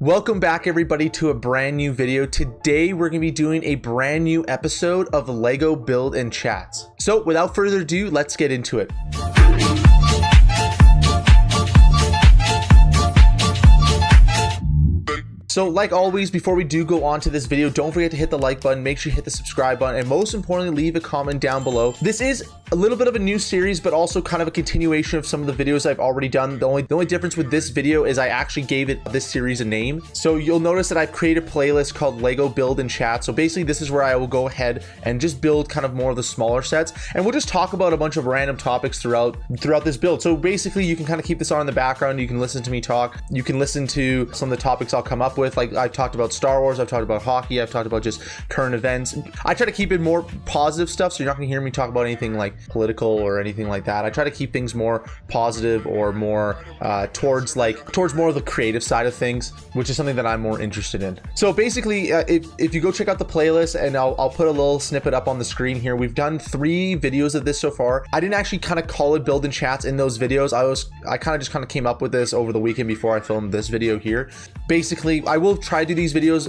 Welcome back everybody to a brand new video. Today we're going to be doing a brand new episode of Lego Build and Chats. So without further ado, let's get into it. So like always, before we do go on to this video, don't forget to hit the like button, make sure you hit the subscribe button, and most importantly, leave a comment down below. This is a little bit of a new series, but also kind of a continuation of some of the videos I've already done. The only difference with this video is I actually gave this series a name. So you'll notice that I've created a playlist called Lego Build and Chat. So basically this is where I will go ahead and just build kind of more of the smaller sets, and we'll just talk about a bunch of random topics throughout this build. So basically you can kind of keep this on in the background. You can listen to me talk. You can listen to some of the topics I'll come up with. Like I've talked about Star Wars, I've talked about hockey, I've talked about just current events. I try to keep it more positive stuff, so you're not gonna hear me talk about anything like political or anything like that. I try to keep things more positive or more towards more of the creative side of things, which is something that I'm more interested in. So basically, if you go check out the playlist, and I'll put a little snippet up on the screen here. We've done 3 videos of this so far. I didn't actually kind of call it Build and Chats in those videos. I kind of came up with this over the weekend before I filmed this video here. Basically, I will try to do these videos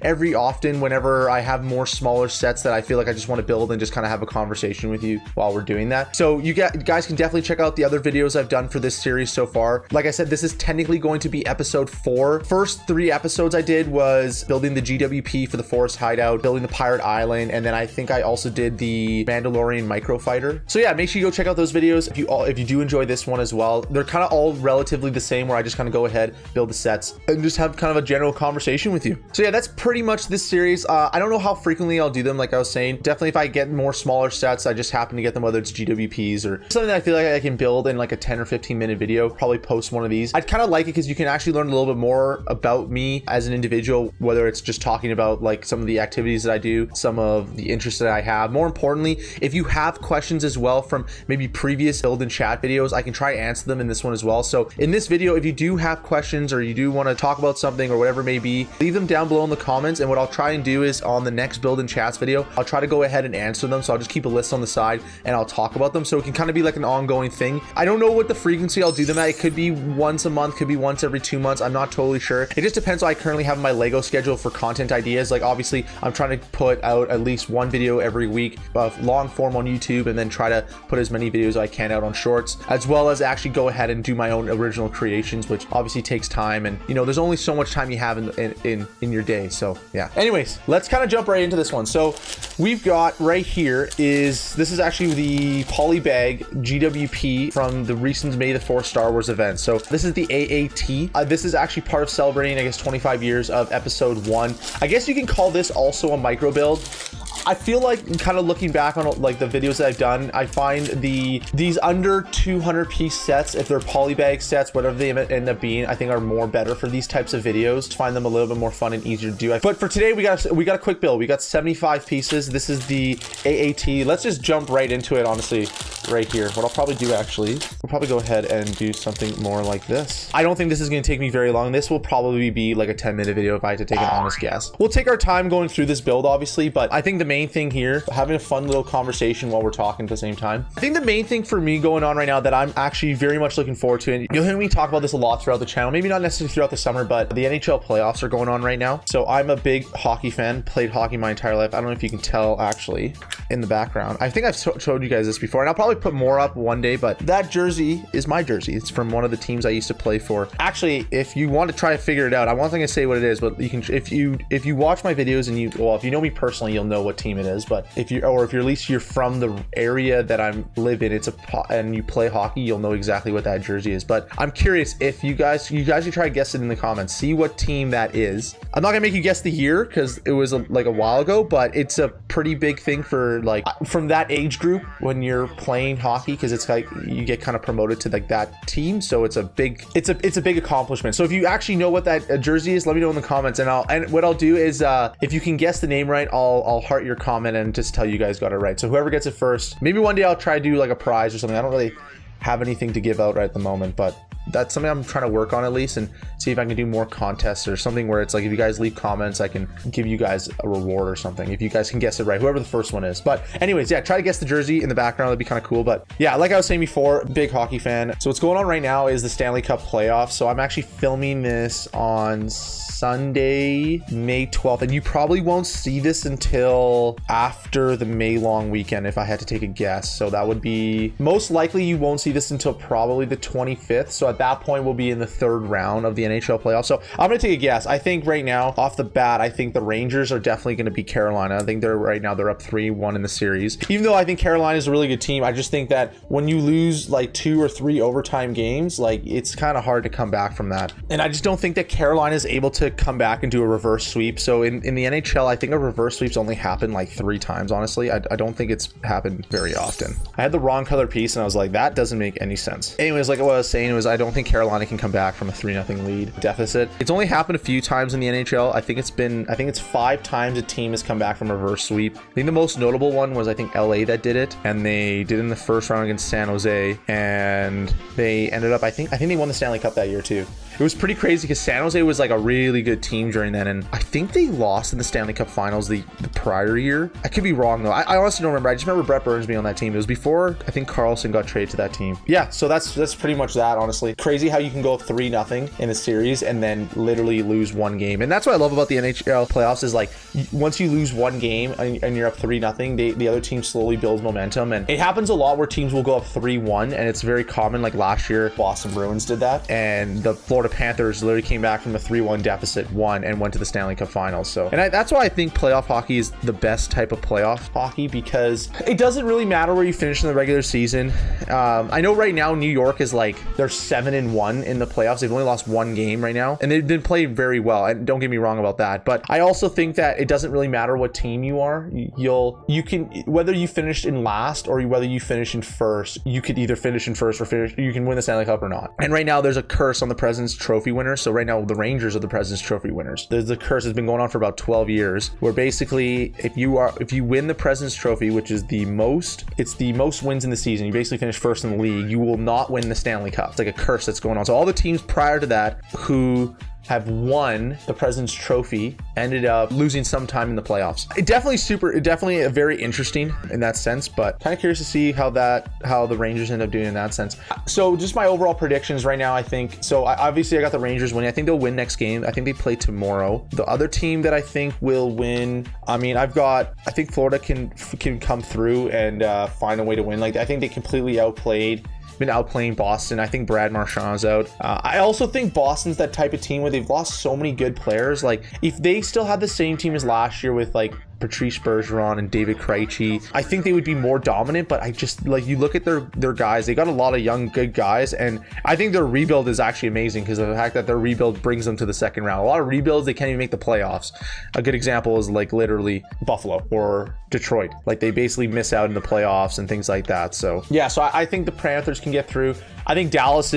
every often whenever I have more smaller sets that I feel like I just want to build and just kind of have a conversation with you while we're doing that. So you guys can definitely check out the other videos I've done for this series so far. Like I said, this is technically going to be episode 4. First 3 episodes I did was building the GWP for the Forest Hideout, building the Pirate Island, and then I think I also did the Mandalorian Microfighter. So yeah, make sure you go check out those videos if you do enjoy this one as well. They're kind of all relatively the same, where I just kind of go ahead, build the sets, and just have kind of a general conversation with you. So yeah, that's pretty much this series. I don't know how frequently I'll do them. Like I was saying, definitely if I get more smaller sets, I just happen to get them, whether it's GWPs or something that I feel like I can build in like a 10 or 15 minute video, probably post one of these. I'd kind of like it because you can actually learn a little bit more about me as an individual, whether it's just talking about like some of the activities that I do, some of the interests that I have. More importantly, if you have questions as well from maybe previous build and chat videos, I can try to answer them in this one as well. So in this video, if you do have questions or you do want to talk about something or whatever it may be, leave them down below in the comments, and what I'll try and do is on the next build and chats video, I'll try to go ahead and answer them. So I'll just keep a list on the side and I'll talk about them, so it can kind of be like an ongoing thing. I don't know what the frequency I'll do them at. It could be once a month, could be once every 2 months. I'm not totally sure. It just depends what I currently have in my Lego schedule for content ideas. Like obviously I'm trying to put out at least 1 video every week of long form on YouTube, and then try to put as many videos as I can out on shorts, as well as actually go ahead and do my own original creations, which obviously takes time, and you know, there's only so much time you have in your day. So yeah, anyways, let's kind of jump right into this one. So we've got right here this is actually the polybag GWP from the recent May the 4th Star Wars event. So this is the AAT. This is actually part of celebrating, I guess, 25 years of episode 1. I guess you can call this also a micro build. I feel like kind of looking back on like the videos that I've done, I find these under 200 piece sets, if they're polybag sets, whatever they end up being, I think are more better for these types of videos. Find them a little bit more fun and easier to do. But for today, we got a quick build. We got 75 pieces. This is the AAT. Let's just jump right into it, honestly, right here. What I'll probably do, actually, we'll probably go ahead and do something more like this. I don't think this is going to take me very long. This will probably be like a 10-minute video if I had to take an honest guess. We'll take our time going through this build, obviously, but I think the main thing here, having a fun little conversation while we're talking at the same time. I think the main thing for me going on right now that I'm actually very much looking forward to, and you'll hear me talk about this a lot throughout the channel, maybe not necessarily throughout the summer, but the NHL playoffs are going on right now. So I'm a big hockey fan, played hockey my entire life. I don't know if you can tell actually in the background. I think I've showed you guys this before, and I'll probably put more up one day, but that jersey is my jersey. It's from one of the teams I used to play for. Actually, if you want to try to figure it out, I wasn't going to say what it is, but you can, if you watch my videos and if you know me personally, you'll know what team it is. But if you're at least you're from the area that I live in, and you play hockey, you'll know exactly what that jersey is. But I'm curious if you guys should try to guess it in the comments. See what team that is. I'm not gonna make you guess the year because it was like a while ago, but it's a pretty big thing for like from that age group when you're playing hockey, because it's like you get kind of promoted to like that team. So it's a big accomplishment. So if you actually know what that jersey is, let me know in the comments, and what I'll do is if you can guess the name right, I'll heart your comment and just tell you guys got it right. So whoever gets it first, maybe one day I'll try to do like a prize or something. I don't really have anything to give out right at the moment, but that's something I'm trying to work on at least, and see if I can do more contests or something where it's like if you guys leave comments, I can give you guys a reward or something if you guys can guess it right, whoever the first one is. But anyways, yeah, try to guess the jersey in the background. That'd be kind of cool. But yeah, like I was saying before, big hockey fan. So what's going on right now is the Stanley Cup playoffs. So I'm actually filming this on Sunday, May 12th, and you probably won't see this until after the May long weekend if I had to take a guess. So that would be most likely you won't see this until probably the 25th. So at that point we'll be in the third round of the NHL playoffs. So I'm gonna take a guess. I think right now off the bat, I think the Rangers are definitely going to beat Carolina. I think they're up 3-1 in the series. Even though I think Carolina is a really good team, I just think that when you lose like 2 or 3 overtime games, like it's kind of hard to come back from that. And I just don't think that Carolina is able to come back and do a reverse sweep. So in the NHL, I think a reverse sweep's only happened like 3 times, honestly. I don't think it's happened very often. I had the wrong color piece and I was like, that doesn't make any sense. Anyways, like what I was saying was I don't think Carolina can come back from a 3-0 lead deficit. It's only happened a few times in the NHL. I think it's 5 times a team has come back from a reverse sweep. I think the most notable one was I think LA that did it, and they did it in the first round against San Jose, and they ended up I think they won the Stanley Cup that year too. It was pretty crazy because San Jose was like a really good team during then, and I think they lost in the Stanley Cup Finals the prior year. I could be wrong though. I honestly don't remember. I just remember Brett Burns being on that team. It was before I think Carlson got traded to that team. Yeah, so that's pretty much that, honestly. Crazy how you can go up 3-0 in a series and then literally lose 1 game. And that's what I love about the NHL playoffs is like once you lose 1 game and you're up 3-0, the other team slowly builds momentum. And it happens a lot where teams will go up 3-1, and it's very common. Like last year, Boston Bruins did that, and the Florida Panthers literally came back from a 3-1 deficit, won, and went to the Stanley Cup Finals. So, and that's why I think playoff hockey is the best type of playoff hockey, because it doesn't really matter where you finish in the regular season. I know right now New York is like they're 7-1 in the playoffs. They've only lost 1 game right now, and they've been playing very well. And don't get me wrong about that, but I also think that it doesn't really matter what team you are. You can whether you finished in last or whether you finish in first, you could either finish in first or you can win the Stanley Cup or not. And right now there's a curse on the President's Trophy winners. So right now the Rangers are the President's Trophy winners. The curse has been going on for about 12 years, where basically if you win the President's Trophy, which is the most wins in the season, you basically finish first in the league, you will not win the Stanley Cup. It's like a curse that's going on. So all the teams prior to that who have won the President's Trophy ended up losing sometime in the playoffs. It definitely a very interesting in that sense, but kind of curious to see how the Rangers end up doing in that sense. So just my overall predictions right now, I think, obviously I got the Rangers winning. I think they'll win next game. I think they play tomorrow. The other team that I think will win, I think Florida can come through and find a way to win. Like I think they completely been outplaying Boston. I think Brad Marchand's out. I also think Boston's that type of team where they've lost so many good players. Like if they still had the same team as last year with like Patrice Bergeron and David Krejci, I think they would be more dominant. But I just like you look at their guys, they got a lot of young good guys, and I think their rebuild is actually amazing because of the fact that their rebuild brings them to the second round. A lot of rebuilds, they can't even make the playoffs. A good example is like literally Buffalo or Detroit. Like they basically miss out in the playoffs and things like that. So yeah, so I think the Panthers can get through. I think Dallas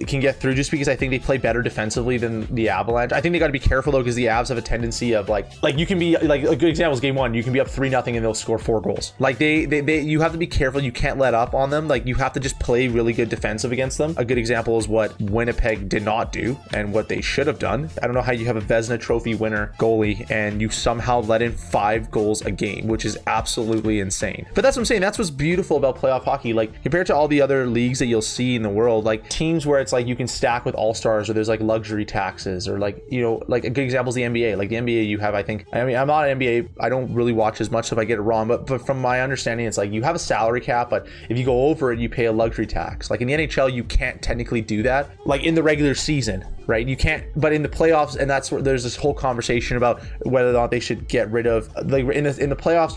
can get through just because I think they play better defensively than the Avalanche. I think they got to be careful though, because the Avs have a tendency of like you can be like a good example is game 1. You can be up 3-0 and they'll score 4 goals. Like you have to be careful. You can't let up on them. Like you have to just play really good defensive against them. A good example is what Winnipeg did not do and what they should have done. I don't know how you have a Vezina Trophy winner goalie and you somehow let in 5 goals a game, which is absolutely insane. But that's what I'm saying. That's what's beautiful about playoff hockey. Like compared to all the other leagues that you'll see in the world, like teams where it's like you can stack with all-stars or there's like luxury taxes or like, you know, like a good example is the NBA. Like the NBA, you have, I'm not an NBA, I don't really watch as much, so if I get it wrong, but from my understanding, it's like you have a salary cap, but if you go over it, you pay a luxury tax. Like in the NHL, you can't technically do that. Like in the regular season, right? You can't, but in the playoffs, and that's where there's this whole conversation about whether or not they should get rid of, like in the playoffs,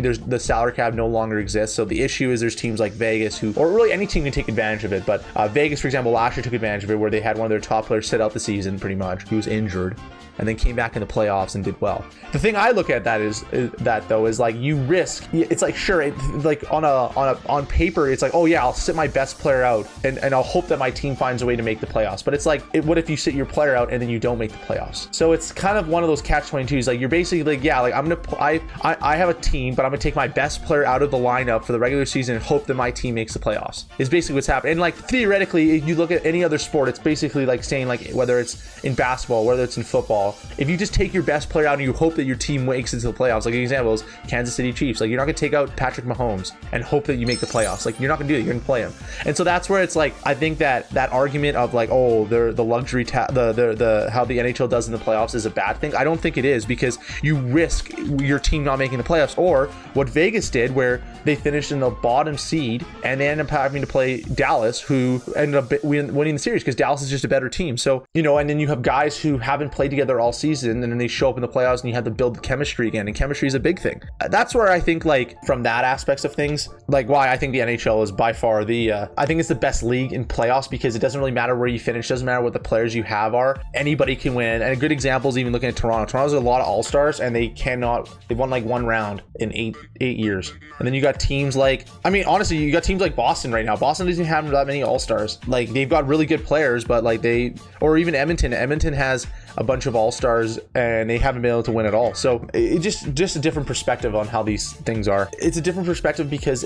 there's the salary cap no longer exists. So the issue is there's teams like Vegas or really any team can take advantage of it. But Vegas, for example, last year took advantage of it where they had one of their top players sit out the season pretty much, who was injured, and then came back in the playoffs and did well. The thing I look at that is like you risk. It's like sure, like on paper, it's like, oh yeah, I'll sit my best player out and I'll hope that my team finds a way to make the playoffs. But it's like, what if you sit your player out and then you don't make the playoffs. So it's kind of one of those catch-22s. Like, you're basically like, yeah, like I have a team, but I'm gonna take my best player out of the lineup for the regular season and hope that my team makes the playoffs, is basically what's happening. And like, theoretically, if you look at any other sport, it's basically like saying, like, whether it's in basketball, whether it's in football, if you just take your best player out and you hope that your team makes it to the playoffs, like an example is Kansas City Chiefs. Like, you're not gonna take out Patrick Mahomes and hope that you make the playoffs. Like, you're not gonna do it. You're gonna play him. And so that's where it's like, I think that argument of like, oh, they're the luxury the how the NHL does in the playoffs is a bad thing. I don't think it is, because you risk your team not making the playoffs, or what Vegas did, where they finished in the bottom seed and they ended up having to play Dallas, who ended up winning the series because Dallas is just a better team. So, you know, and then you have guys who haven't played together all season, and then they show up in the playoffs and you have to build the chemistry again, and chemistry is a big thing. That's where I think, like, from that aspects of things, like, why I think the NHL is by far I think it's the best league in playoffs, because it doesn't really matter where you finish, doesn't matter what the players you have are, anybody can win. And a good example is even looking at Toronto. Toronto's a lot of all-stars, and they've won like one round in eight years. And then you got teams like, I mean, honestly, you got teams like Boston right now. Boston doesn't have that many all-stars. Like, they've got really good players, but like or even Edmonton Has a bunch of all-stars and they haven't been able to win at all. So it just a different perspective on how these things are. It's a different perspective because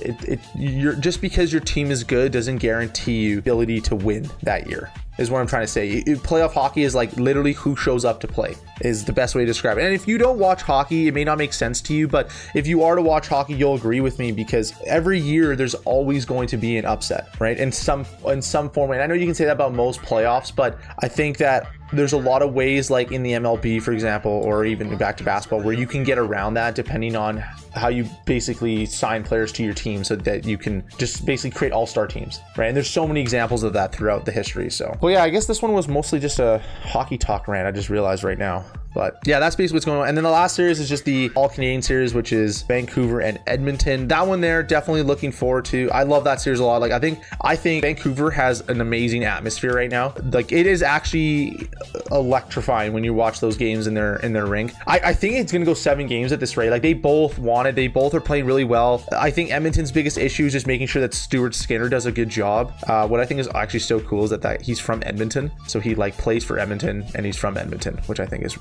just because your team is good doesn't guarantee you ability to win that year, is what I'm trying to say. Playoff hockey is like literally who shows up to play, is the best way to describe it. And if you don't watch hockey, it may not make sense to you, but if you are to watch hockey, you'll agree with me, because every year there's always going to be an upset, right? In some form. And I know you can say that about most playoffs, but I think that there's a lot of ways, like in the MLB, for example, or even back to basketball, where you can get around that depending on how you basically sign players to your team, so that you can just basically create all-star teams, right? And there's so many examples of that throughout the history. So, well, yeah, I guess this one was mostly just a hockey talk rant. I just realized right now. But yeah, that's basically what's going on. And then the last series is just the All-Canadian series, which is Vancouver and Edmonton. That one there, definitely looking forward to. I love that series a lot. Like, I think Vancouver has an amazing atmosphere right now. Like, it is actually electrifying when you watch those games in their rink. I think it's gonna go 7 games at this rate. Like, they both are playing really well. I think Edmonton's biggest issue is just making sure that Stuart Skinner does a good job. What I think is actually so cool is that he's from Edmonton, so he like plays for Edmonton and he's from Edmonton, which I think is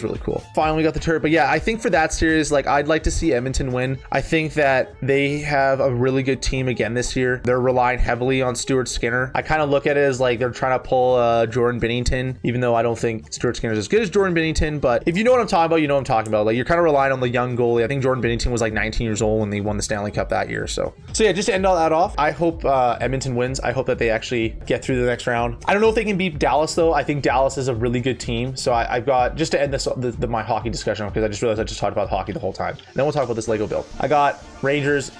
really cool. Finally got the turret. But yeah, I think for that series, like, I'd like to see Edmonton win. I think that they have a really good team again this year. They're relying heavily on Stuart Skinner. I kind of look at it as like they're trying to pull Jordan Binnington, even though I don't think Stuart Skinner is as good as Jordan Binnington. But if you know what I'm talking about, you know what I'm talking about. Like, you're kind of relying on the young goalie. I think Jordan Binnington was like 19 years old when they won the Stanley Cup that year. So yeah, just to end all that off, I hope Edmonton wins. I hope that they actually get through the next round. I don't know if they can beat Dallas though. I think Dallas is a really good team. So I've got, just to end this my hockey discussion, because I just realized I just talked about hockey the whole time. Then we'll talk about this Lego build. I got Rangers,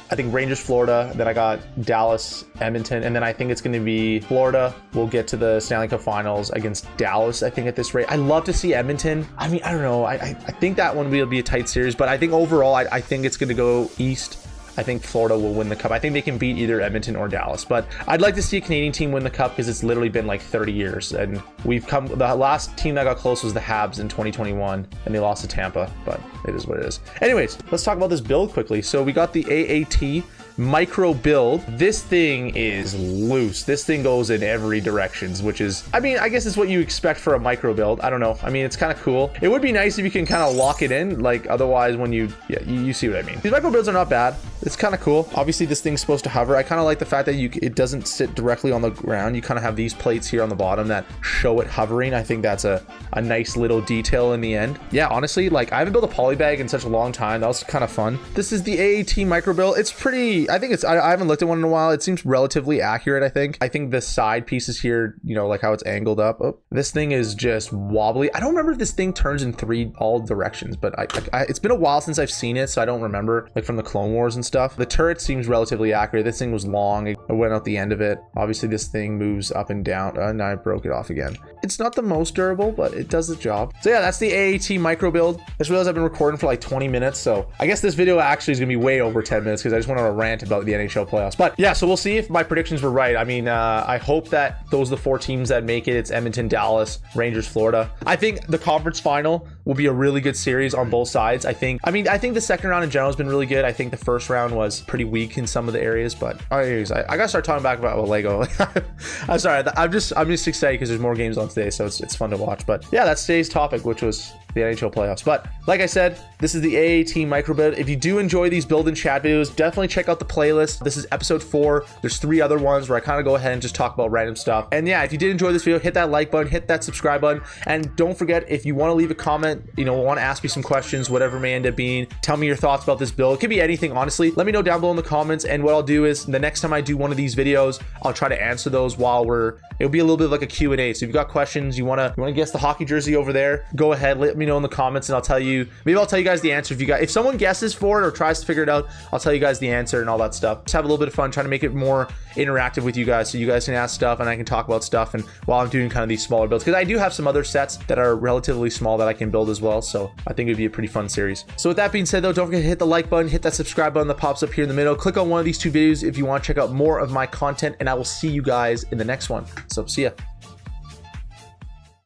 Florida, then I got Dallas, Edmonton, and then I think it's going to be Florida will get to the Stanley Cup Finals against Dallas, I think, at this rate. I love to see Edmonton. I mean, I don't know. I think that one will be a tight series, but I think overall, I think it's going to go east. I think Florida will win the cup. I think they can beat either Edmonton or Dallas, but I'd like to see a Canadian team win the cup, because it's literally been like 30 years, and the last team that got close was the Habs in 2021, and they lost to Tampa, but it is what it is. Anyways, let's talk about this build quickly. So we got the AAT micro build. This thing is loose. This thing goes in every directions, which is, I mean, I guess it's what you expect for a micro build. I don't know. I mean, it's kind of cool. It would be nice if you can kind of lock it in, like, otherwise when you see what I mean. These micro builds are not bad. It's kind of cool. Obviously this thing's supposed to hover. I kind of like the fact that it doesn't sit directly on the ground. You kind of have these plates here on the bottom that show it hovering. I think that's a nice little detail in the end. Yeah, honestly, like, I haven't built a polybag in such a long time. That was kind of fun. This is the AAT micro build. It's pretty, I think it's, I haven't looked at one in a while. It seems relatively accurate, I think. I think the side pieces here, you know, like how it's angled up. Oh, this thing is just wobbly. I don't remember if this thing turns in all directions, but it's been a while since I've seen it, so I don't remember, like, from the Clone Wars and stuff. The turret seems relatively accurate. This thing was long. It went out the end of it. Obviously, this thing moves up and down. And I broke it off again. It's not the most durable, but it does the job. So yeah, that's the AAT micro build. I just realized I've been recording for like 20 minutes, so I guess this video actually is gonna be way over 10 minutes, because I just went on a rant about the NHL playoffs. But yeah, so we'll see if my predictions were right. I mean, I hope that those are the 4 teams that make it. It's Edmonton, Dallas, Rangers, Florida. I think the conference final will be a really good series on both sides. I think the second round in general has been really good. I think the first round background was pretty weak in some of the areas. But anyways, I gotta start talking back about Lego. I'm sorry, I'm just excited because there's more games on today, so it's fun to watch. But yeah, that's today's topic, which was the NHL playoffs. But like I said, this is the AAT micro build. If you do enjoy these build and chat videos, definitely check out the playlist. This is episode 4. There's 3 other ones where I kind of go ahead and just talk about random stuff. And yeah, if you did enjoy this video, hit that like button, hit that subscribe button, and don't forget, if you want to leave a comment, want to ask me some questions, whatever may end up being, tell me your thoughts about this build. It could be anything, honestly. Let me know down below in the comments, and what I'll do is the next time I do one of these videos, I'll try to answer those while it'll be a little bit like a Q&A. So if you've got questions, you want to guess the hockey jersey over there, go ahead, let me know in the comments, and I'll tell you guys the answer. If someone guesses for it or tries to figure it out, I'll tell you guys the answer and all that stuff. Just have a little bit of fun trying to make it more interactive with you guys, so you guys can ask stuff and I can talk about stuff, and while I'm doing kind of these smaller builds, because I do have some other sets that are relatively small that I can build as well. So I think it'd be a pretty fun series. So with that being said though, don't forget to hit the like button, hit that subscribe button that pops up here in the middle, click on one of these 2 videos if you want to check out more of my content, and I will see you guys in the next one. So see ya.